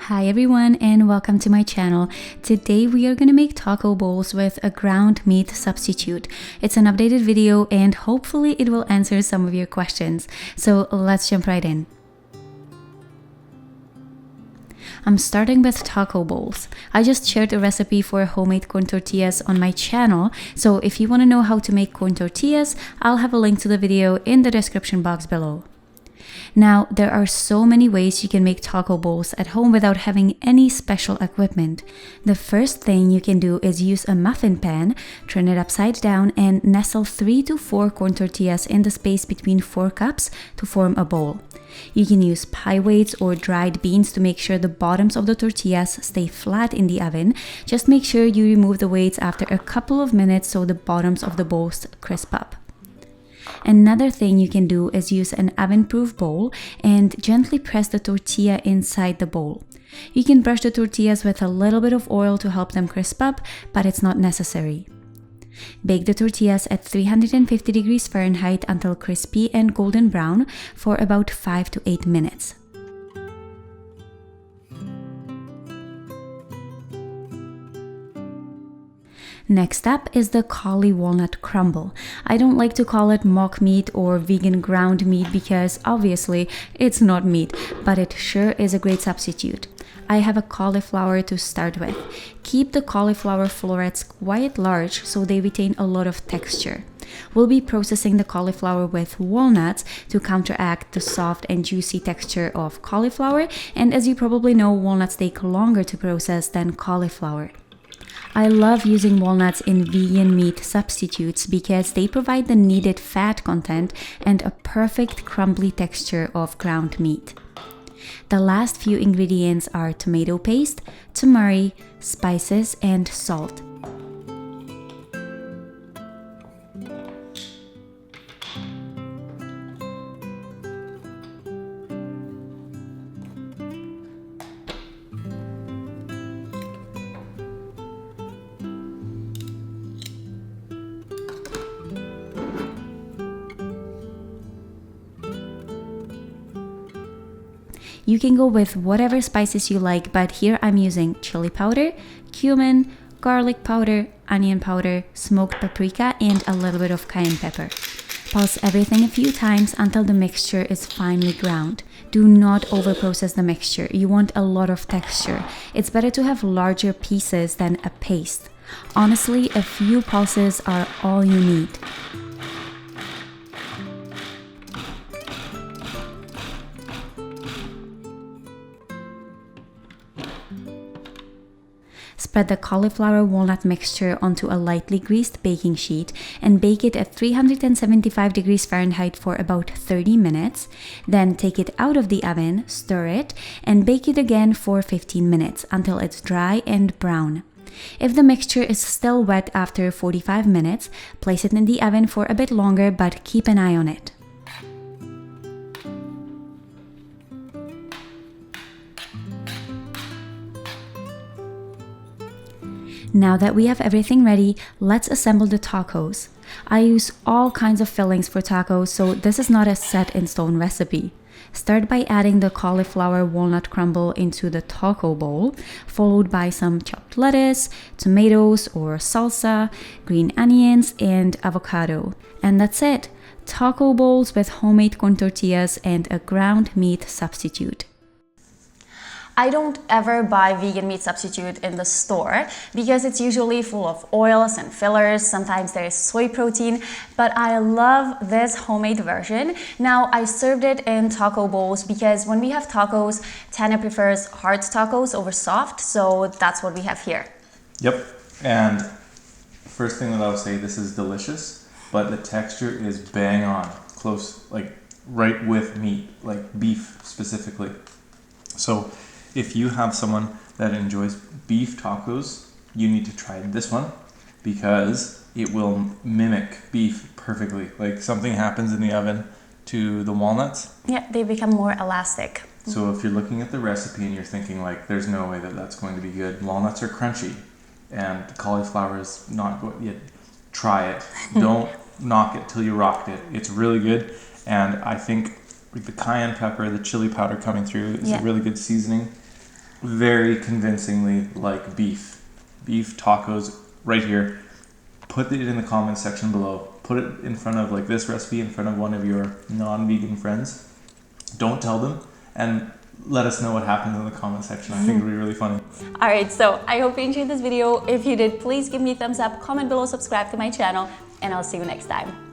Hi everyone and welcome to my channel. Today we are going to make taco bowls with a ground meat substitute. It's an updated video and hopefully it will answer some of your questions. So let's jump right in. I'm starting with taco bowls. I just shared a recipe for homemade corn tortillas on my channel, so if you want to know how to make corn tortillas, I'll have a link to the video in the description box below. Now, there are so many ways you can make taco bowls at home without having any special equipment. The first thing you can do is use a muffin pan, turn it upside down, and nestle 3 to 4 corn tortillas in the space between 4 cups to form a bowl. You can use pie weights or dried beans to make sure the bottoms of the tortillas stay flat in the oven. Just make sure you remove the weights after a couple of minutes so the bottoms of the bowls crisp up. Another thing you can do is use an oven-proof bowl and gently press the tortilla inside the bowl. You can brush the tortillas with a little bit of oil to help them crisp up, but it's not necessary. Bake the tortillas at 350 degrees Fahrenheit until crispy and golden brown for about 5 to 8 minutes. Next up is the cauli-walnut crumble. I don't like to call it mock meat or vegan ground meat because obviously it's not meat, but it sure is a great substitute. I have a cauliflower to start with. Keep the cauliflower florets quite large so they retain a lot of texture. We'll be processing the cauliflower with walnuts to counteract the soft and juicy texture of cauliflower, and as you probably know, walnuts take longer to process than cauliflower. I love using walnuts in vegan meat substitutes because they provide the needed fat content and a perfect crumbly texture of ground meat. The last few ingredients are tomato paste, turmeric, spices, and salt. You can go with whatever spices you like, but here I'm using chili powder, cumin, garlic powder, onion powder, smoked paprika, and a little bit of cayenne pepper. Pulse everything a few times until the mixture is finely ground. Do not overprocess the mixture. You want a lot of texture. It's better to have larger pieces than a paste. Honestly, a few pulses are all you need. Spread the cauliflower walnut mixture onto a lightly greased baking sheet and bake it at 375 degrees Fahrenheit for about 30 minutes. Then take it out of the oven, stir it, and bake it again for 15 minutes until it's dry and brown. If the mixture is still wet after 45 minutes, place it in the oven for a bit longer, but keep an eye on it. Now that we have everything ready, let's assemble the tacos. I use all kinds of fillings for tacos, so this is not a set-in-stone recipe. Start by adding the cauliflower walnut crumble into the taco bowl, followed by some chopped lettuce, tomatoes or salsa, green onions, and avocado. And that's it! Taco bowls with homemade corn tortillas and a ground meat substitute. I don't ever buy vegan meat substitute in the store because it's usually full of oils and fillers. Sometimes there is soy protein, but I love this homemade version. Now, I served it in taco bowls because when we have tacos, Tana prefers hard tacos over soft, so that's what we have here. Yep, and first thing that I'll say, this is delicious, but the texture is bang on, close, like right with meat, like beef specifically. So if you have someone that enjoys beef tacos, you need to try this one because it will mimic beef perfectly. Like something happens in the oven to the walnuts. Yeah, they become more elastic. So if you're looking at the recipe and you're thinking like, there's no way that that's going to be good. Walnuts are crunchy and cauliflower is not good yet. Try it. Don't knock it till you rocked it. It's really good. And I think like the cayenne pepper, the chili powder coming through is a really good seasoning. very convincingly like beef. Beef tacos right here. Put it in the comment section below. Put it in front of like this recipe in front of one of your non-vegan friends. Don't tell them, and let us know what happens in the comment section. I think it'll be really funny. Alright, so I hope you enjoyed this video. If you did, please give me a thumbs up, comment below, subscribe to my channel, and I'll see you next time.